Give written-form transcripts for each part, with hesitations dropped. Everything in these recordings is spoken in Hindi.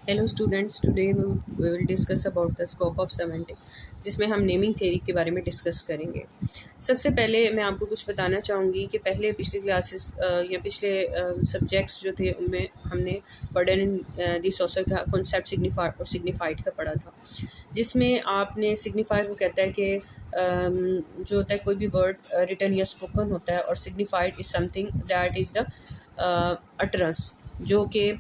Hello students, today we will discuss about the scope of semantic, जिसमें हम नेमिंग थ्योरी के बारे में डिस्कस करेंगे। सबसे पहले मैं आपको कुछ बताना चाहूँगी कि पहले पिछली क्लासेस या पिछले सब्जेक्ट्स जो थे उनमें हमने वर्डन इन दी सोशल का कॉन्सेप्ट सिग्निफाइड का पढ़ा था, जिसमें आपने सिग्निफाइड वो कहता है कि जो होता है कोई भी वर्ड रिटन या स्पोकन होता है, और signified is something that is the utterance, जो कि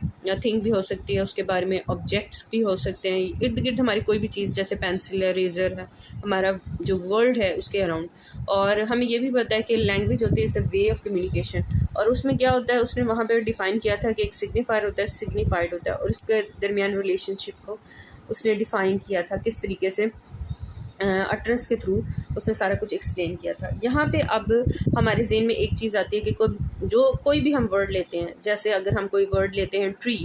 थिंग भी हो सकती है, उसके बारे में ऑब्जेक्ट्स भी हो सकते हैं, इर्द गिर्द हमारी कोई भी चीज़, जैसे पेंसिल है, रेज़र है, हमारा जो वर्ल्ड है उसके अराउंड। और हमें ये भी पता है कि लैंग्वेज होती है is the way of communication, और उसमें क्या होता है, उसने वहाँ पे डिफ़ाइन किया था कि एक सिग्निफायर होता है, सिग्निफाइड होता है, और इसके दरमियान रिलेशनशिप को उसने डिफ़ाइन किया था किस तरीके से, अटरेंस के थ्रू उसने सारा कुछ एक्सप्लेन किया था। यहाँ पे अब हमारे ज़हन में एक चीज़ आती है कि कोई भी हम वर्ड लेते हैं, जैसे अगर हम कोई वर्ड लेते हैं ट्री,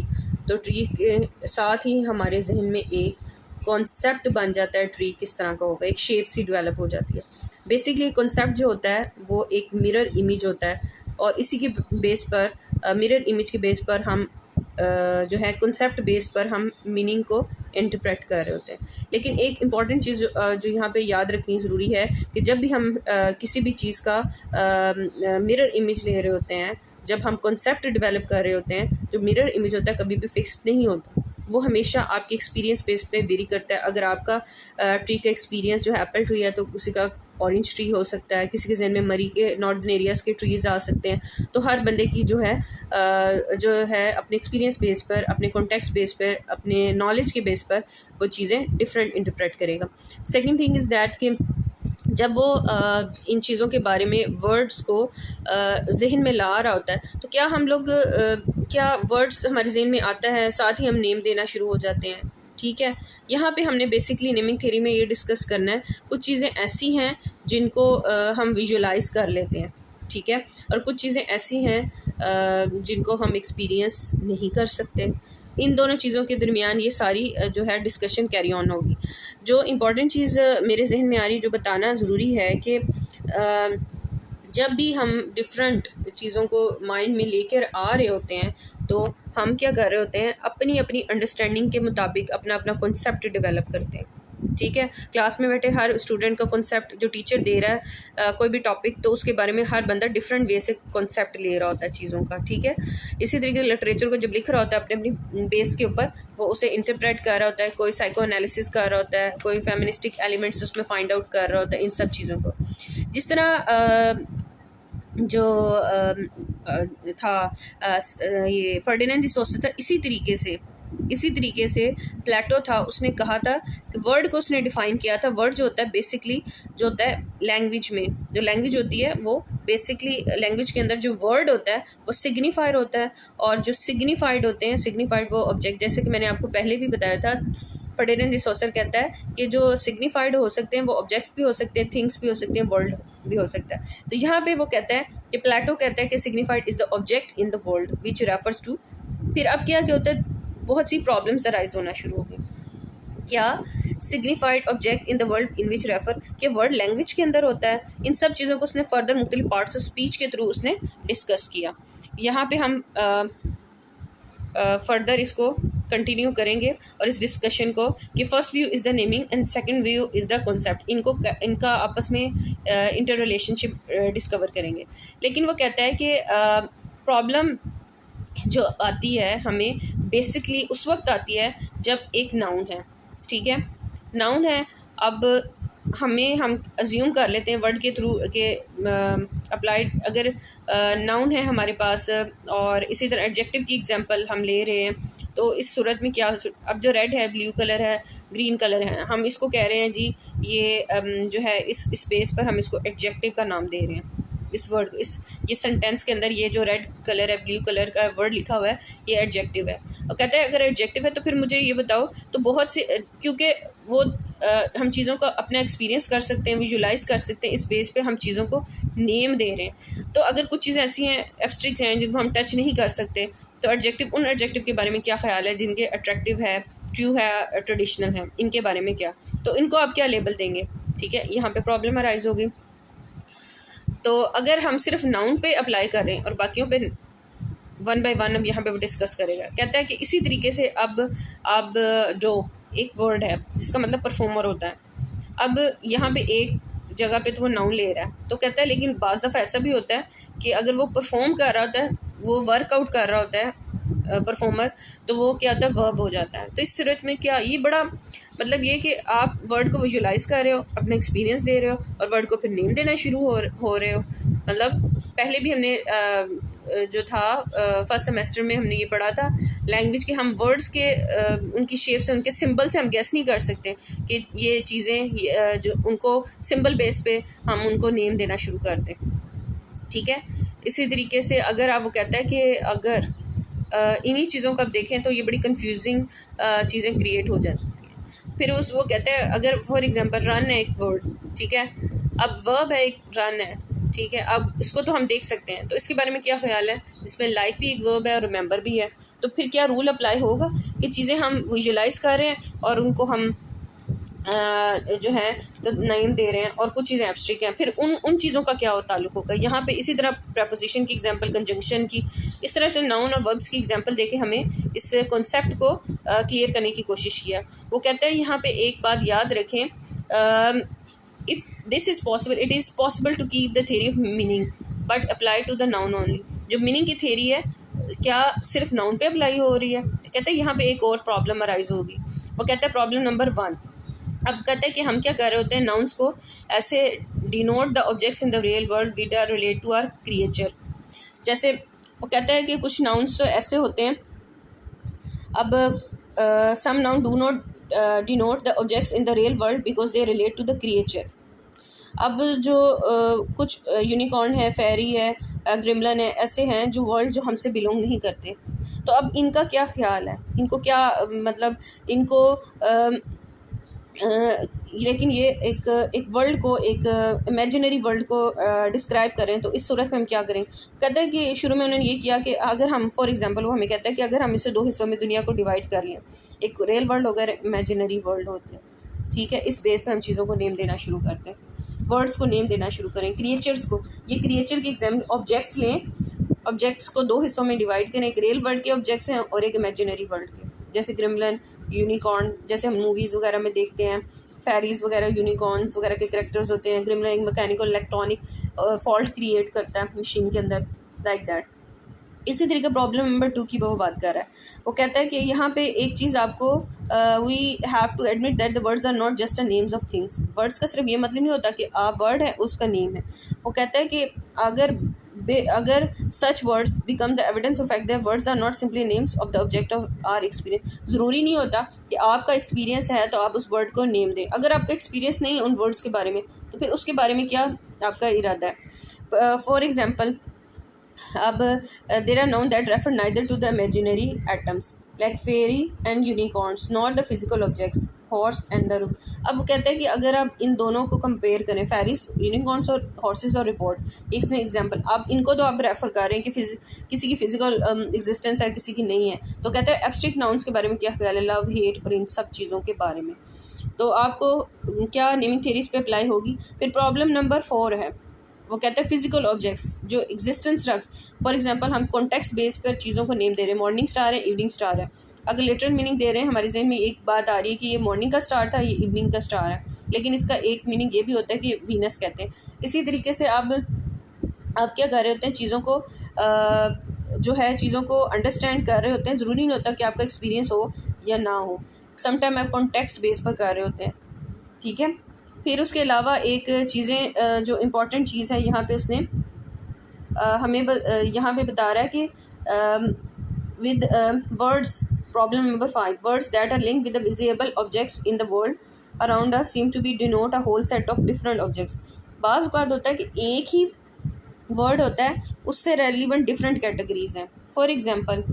तो ट्री के साथ ही हमारे जहन में एक कॉन्सेप्ट बन जाता है, ट्री किस तरह का होगा, एक शेप सी डेवलप हो जाती है। बेसिकली कॉन्सेप्ट जो होता है वो एक मिरर इमेज होता है, और इसी के बेस पर, मिरर इमेज के बेस पर हम जो है कॉन्सेप्ट बेस पर हम मीनिंग को इंटरप्रेट कर रहे होते हैं। लेकिन एक इम्पॉर्टेंट चीज़ जो यहाँ पे याद रखनी ज़रूरी है कि जब भी हम किसी भी चीज़ का मिरर इमेज ले रहे होते हैं, जब हम कॉन्सेप्ट डेवलप कर रहे होते हैं, जो मिरर इमेज होता है कभी भी फिक्स्ड नहीं होता, वो हमेशा आपके एक्सपीरियंस बेस पे वेरी करता है। अगर आपका ट्री का एक्सपीरियंस जो है एप्पल ट्री है, तो उसी का ऑरेंज ट्री हो सकता है, किसी के जहन में मरी के नॉर्दर्न एरियाज़ के ट्रीज़ आ सकते हैं। तो हर बंदे की जो है अपने एक्सपीरियंस बेस पर, अपने कॉन्टेक्स्ट बेस पर, अपने नॉलेज के बेस पर वो चीज़ें डिफरेंट इंटरप्रेट करेगा। सेकंड थिंग इज़ दैट कि जब वो इन चीज़ों के बारे में वर्ड्स को जहन में ला रहा होता है, तो क्या हम लोग क्या वर्ड्स हमारे जहन में आता है, साथ ही हम नेम देना शुरू हो जाते हैं। ठीक है, यहाँ पे हमने बेसिकली नेमिंग थ्योरी में ये डिस्कस करना है, कुछ चीज़ें ऐसी हैं जिनको हम विजुलाइज कर लेते हैं, ठीक है, और कुछ चीज़ें ऐसी हैं जिनको हम एक्सपीरियंस नहीं कर सकते। इन दोनों चीज़ों के दरमियान ये सारी जो है डिस्कशन कैरी ऑन होगी। जो इम्पॉर्टेंट चीज़ मेरे जहन में आ रही, जो बताना ज़रूरी है कि जब भी हम डिफरेंट चीज़ों को माइंड में लेकर आ रहे होते हैं, तो हम क्या कर रहे होते हैं, अपनी अपनी अंडरस्टैंडिंग के मुताबिक अपना अपना कॉन्सेप्ट डेवलप करते हैं। ठीक है, क्लास में बैठे हर स्टूडेंट का कॉन्सेप्ट जो टीचर दे रहा है कोई भी टॉपिक, तो उसके बारे में हर बंदा डिफरेंट वे से कॉन्सेप्ट ले रहा होता है चीज़ों का। ठीक है, इसी तरीके से लिटरेचर को जब लिख रहा होता है अपने अपनी बेस के ऊपर, वो उसे इंटरप्रेट कर रहा होता है, कोई साइको एनालिसिस कर रहा होता है, कोई फेमिनिस्टिक एलिमेंट्स उसमें फाइंड आउट कर रहा होता है। इन सब चीज़ों को जिस तरह जो था ये फर्डिनेंड डी सोसा था, इसी तरीके से प्लेटो था, उसने कहा था कि वर्ड को उसने डिफ़ाइन किया था। वर्ड जो होता है बेसिकली जो होता है लैंग्वेज में, जो लैंग्वेज होती है वो बेसिकली लैंग्वेज के अंदर जो वर्ड होता है वो सिग्निफायर होता है, और जो सिग्निफाइड होते हैं, सिग्निफाइड वो ऑब्जेक्ट, जैसे कि मैंने आपको पहले भी बताया था, फर्डिनेंड डी सोसा कहता है कि जो सिग्निफाइड हो सकते हैं वो ऑब्जेक्ट्स भी हो सकते हैं, थिंग्स भी हो सकते हैं, वर्ल्ड भी हो सकता है। तो यहाँ पे वो कहता है कि प्लेटो कहता है कि signified is the object in the world which refers to. फिर अब क्या होता है, बहुत सी प्रॉब्लम्स अराइज होना शुरू हो गई। क्या signified object in the world in which refer के वर्ड लैंग्वेज के अंदर होता है। इन सब चीज़ों को उसने फर्दर मुख्तलिफ पार्ट्स ऑफ स्पीच के थ्रू उसने डिस्कस किया। यहाँ पे हम फर्दर इसको कंटिन्यू करेंगे और इस डिस्कशन को, कि first view is the naming and second view is the concept, इनका आपस में इंटर रिलेशनशिप डिस्कवर करेंगे। लेकिन वो कहता है कि प्रॉब्लम जो आती है हमें बेसिकली उस वक्त आती है जब एक नाउन है। ठीक है, नाउन है, अब हम अज्यूम कर लेते हैं वर्ड के थ्रू के अप्लाइड, अगर नाउन है हमारे पास, और इसी तरह एडजेक्टिव की एग्जांपल हम ले रहे हैं, तो इस सूरत में क्या, अब जो रेड है, ब्लू कलर है, ग्रीन कलर है, हम इसको कह रहे हैं जी ये जो है इस बेस पर हम इसको एडजेक्टिव का नाम दे रहे हैं। इस वर्ड ये सेंटेंस के अंदर ये जो रेड कलर है, ब्लू कलर का वर्ड लिखा हुआ है, ये एडजेक्टिव है। और कहता है अगर एडजेक्टिव है तो फिर मुझे ये बताओ, तो बहुत सी, क्योंकि वो हम चीज़ों का अपना एक्सपीरियंस कर सकते हैं, विजुलाइज कर सकते हैं, इस बेस पे हम चीज़ों को नेम दे रहे हैं। तो अगर कुछ चीज़ें ऐसी हैं, एब्स्ट्रैक्ट हैं, जिनको हम टच नहीं कर सकते, तो एडजेक्टिव, उन एडजेक्टिव के बारे में क्या ख्याल है जिनके अट्रैक्टिव है, ट्रू है, ट्रेडिशनल है, इनके बारे में क्या, तो इनको आप क्या लेबल देंगे। ठीक है, यहाँ पे प्रॉब्लम अराइज होगी। तो अगर हम सिर्फ नाउन पे अप्लाई कर रहे हैं और बाकियों पे वन बाय वन अब यहाँ पे वो डिस्कस करेगा। कहता है कि इसी तरीके से अब जो एक वर्ड है जिसका मतलब परफॉर्मर होता है, अब यहाँ पे एक जगह पे तो वो नाउन ले रहा है, तो कहता है लेकिन बाज़ दफ़ा ऐसा भी होता है कि अगर वो परफॉर्म कर रहा होता है, वो वर्कआउट कर रहा होता है परफॉर्मर, तो वो क्या होता है, वर्ब हो जाता है। तो इस सूरत में क्या ये बड़ा मतलब ये कि आप वर्ड को विजुलाइज कर रहे हो, अपना एक्सपीरियंस दे रहे हो और वर्ड को फिर नेम देना शुरू हो रहे हो। मतलब पहले भी हमने जो था फर्स्ट सेमेस्टर में हमने ये पढ़ा था लैंग्वेज के, हम वर्ड्स के उनकी शेप से, उनके सिंबल से हम गेस नहीं कर सकते कि ये चीज़ें जो उनको सिंबल बेस पे हम उनको नेम देना शुरू कर दें। ठीक है, इसी तरीके से अगर आप वो कहता है कि अगर इन्हीं चीज़ों को आप देखें तो ये बड़ी कंफ्यूजिंग चीज़ें क्रिएट हो जाती हैं। फिर वो कहते हैं अगर फॉर एग्जांपल रन है एक वर्ड, ठीक है, अब वर्ब है एक रन है, ठीक है, अब इसको तो हम देख सकते हैं, तो इसके बारे में क्या ख्याल है, जिसमें लाइक भी एक वर्ब है और रिमेंबर भी है, तो फिर क्या रूल अप्लाई होगा कि चीज़ें हम विजुलाइज कर रहे हैं और उनको हम जो है तो नेम दे रहे हैं और कुछ चीज़ें एब्स्ट्रैक्ट हैं, फिर उन चीज़ों का क्या ताल्लुक होगा यहाँ पे। इसी तरह प्रपोजिशन की एग्जांपल, कंजंक्शन की, इस तरह से नाउन और वर्ब्स की एग्जांपल देके हमें इस कॉन्सेप्ट को क्लियर करने की कोशिश किया। वो कहते हैं यहाँ पे एक बात याद रखें, if this is possible, it is possible to keep the theory of meaning but apply to the noun only. जो मीनिंग की थ्योरी है क्या सिर्फ नाउन पे अप्लाई हो रही है? कहते हैं यहाँ पे एक और प्रॉब्लम अराइज होगी। वो कहते हैं प्रॉब्लम नंबर 1, अब कहते हैं कि हम क्या कर रहे होते हैं, नाउन्स को ऐसे denote the objects in the real world which are relate to our creature. जैसे वो कहता है कि कुछ नाउन्स तो ऐसे होते हैं, अब some noun do not denote the objects in the real world because they relate to the creature. अब जो कुछ यूनिकॉर्न है, फेरी है, ग्रिमलन है, ऐसे हैं जो वर्ल्ड जो हमसे बिलोंग नहीं करते, तो अब इनका क्या ख्याल है, इनको क्या मतलब इनको लेकिन ये एक वर्ल्ड को, एक इमेजिनरी वर्ल्ड को डिस्क्राइब करें, तो इस सूरत में हम क्या करें। कहते हैं कि शुरू में उन्होंने ये किया कि अगर हम फॉर एग्जांपल वो हमें कहता है कि अगर हम इसे 2 हिस्सों में दुनिया को डिवाइड कर लें, एक रियल वर्ल्ड होगा, इमेजिनरी वर्ल्ड होते हैं, ठीक है, इस बेस पे हम चीज़ों को नेम देना शुरू करते हैं, वर्ड्स को नेम देना शुरू करें, क्रिएचर्स को, ये क्रिएचर के एग्जाम ऑब्जेक्ट्स लें, ऑब्जेक्ट्स को 2 हिस्सों में डिवाइड करें, एक रियल वर्ल्ड के ऑब्जेक्ट्स हैं और एक इमेजिनरी वर्ल्ड के, जैसे ग्रिमलन, यूनिकॉर्न, जैसे हम मूवीज़ वगैरह में देखते हैं, फेरीज वगैरह, यूनिकॉर्न्स वगैरह के करेक्टर्स होते हैं। ग्रिमलन एक मैकेनिकल इलेक्ट्रॉनिक फॉल्ट क्रिएट करता है मशीन के अंदर, लाइक दैट। इसी तरीके प्रॉब्लम नंबर 2 की वो बात कर रहा है। वो कहता है कि यहाँ पे एक चीज़ आपको we have to admit that the words are not just a names of things. Words का सिर्फ ये मतलब नहीं होता कि आप वर्ड है उसका नेम है। वो कहता है कि अगर such words become the evidence of fact that words are not simply names of the object of our experience. ज़रूरी नहीं होता कि आपका एक्सपीरियंस है तो आप उस वर्ड को नेम दें। अगर आपका एक्सपीरियंस नहीं है उन वर्ड्स के बारे में, तो फिर उसके बारे में क्या आपका इरादा है। फॉर एग्जाम्पल, अब there are nouns that refer neither to the imaginary atoms like fairy and unicorns not the physical objects horse and the room. अब वो कहते हैं कि अगर आप इन दोनों को कंपेयर करें, फेरीज, यूनिकॉर्न्स और हॉर्सेस और रिपोर्ट, एक एग्जांपल, आप इनको तो आप रेफर कर रहे हैं कि किसी की फिजिकल एग्जिस्टेंस है, किसी की नहीं है, तो कहते हैं एब्स्ट्रैक्ट नाउन्स के बारे में क्या ख्याल है, लव, हेट और इन सब चीज़ों के बारे में, तो आपको क्या नेमिंग थ्योरीज पे अप्लाई होगी। फिर प्रॉब्लम नंबर 4 है, वो कहते हैं फिजिकल ऑब्जेक्ट्स जो एग्जिस्टेंस रख, फॉर एग्जांपल हम कॉन्टेक्स्ट बेस पर चीज़ों को नेम दे रहे हैं, मॉर्निंग स्टार है, इवनिंग स्टार है, अगर लिटरल मीनिंग दे रहे हैं, हमारे जहन में एक बात आ रही है कि ये मॉर्निंग का स्टार था, ये इवनिंग का स्टार है, लेकिन इसका एक मीनिंग ये भी होता है कि वीनस कहते हैं। इसी तरीके से अब आप क्या कर रहे होते हैं, चीज़ों को जो है चीज़ों को अंडरस्टैंड कर रहे होते हैं, ज़रूरी नहीं होता कि आपका एक्सपीरियंस हो या ना हो, समटाइम आप कॉन्टेक्स्ट बेस पर कर रहे होते हैं, ठीक है। फिर उसके अलावा एक चीज़ें जो इम्पॉर्टेंट चीज़ है यहाँ पे उसने हमें यहाँ पे बता रहा है कि with words, problem number 5, words that are linked with the visible objects in the world around us seem to be denote a whole set of different objects. बाज़ औक़ात होता है कि एक ही वर्ड होता है, उससे रेलिवेंट डिफरेंट कैटेगरीज हैं। फॉर एग्जांपल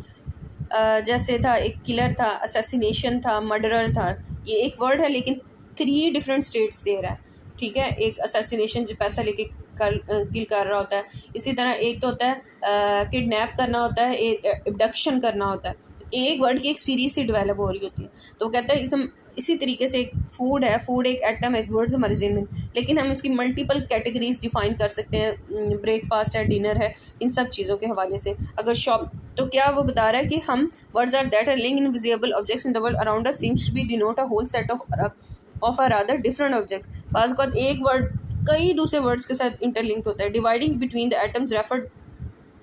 जैसे था एक किलर था, असैसिनेशन था, मर्डरर था, ये एक वर्ड है लेकिन 3 डिफरेंट स्टेट्स दे रहा है, ठीक है। एक असैसिनेशन जो पैसा लेके किल कर रहा होता है, इसी तरह एक तो होता है किडनैप करना होता है, एक एब्डक्शन करना होता है। एक वर्ड की एक सीरीज से डेवलप हो रही होती है। तो कहता है तुम इसी तरीके से एक फूड है, फूड एक एटम, एक वर्ड हमारे ज़हन में, लेकिन हम इसकी मल्टीपल कैटेगरीज डिफाइन कर सकते हैं। ब्रेकफास्ट है, डिनर है, इन सब चीज़ों के हवाले से। अगर शॉप, तो क्या वो बता रहा है कि हम words are that are link in visible objects in the world around us seems to be denote a whole set of a rather different objects. बाज़ औक़ात एक वर्ड कई दूसरे वर्ड्स के साथ इंटरलिंक्ड होता है। Dividing between the atoms referred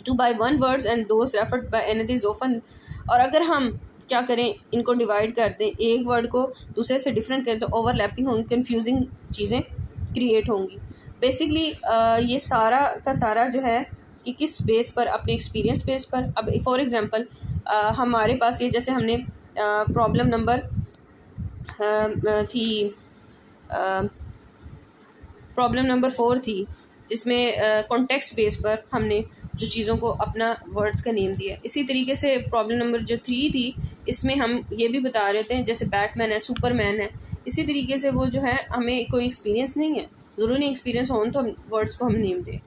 to by one words and those referred by another is often. और अगर हम क्या करें, इनको डिवाइड कर दें, एक वर्ड को दूसरे से डिफरेंट करें, तो ओवरलैपिंग होंगी, कन्फ्यूजिंग चीज़ें क्रिएट होंगी। बेसिकली ये सारा का सारा जो है कि किस बेस पर, अपने एक्सपीरियंस बेस पर। अब फॉर एग्जांपल हमारे पास ये, जैसे हमने प्रॉब्लम नंबर थी, प्रॉब्लम नंबर 4 थी, जिसमें कॉन्टेक्स्ट बेस पर हमने जो चीज़ों को अपना वर्ड्स का नेम दिया। इसी तरीके से प्रॉब्लम नंबर जो 3 थी, इसमें हम ये भी बता रहे थे, जैसे बैटमैन है, सुपरमैन है, इसी तरीके से वो जो है हमें कोई एक्सपीरियंस नहीं है, ज़रूरी नहीं एक्सपीरियंस हो तो हम वर्ड्स को हम नेम दें।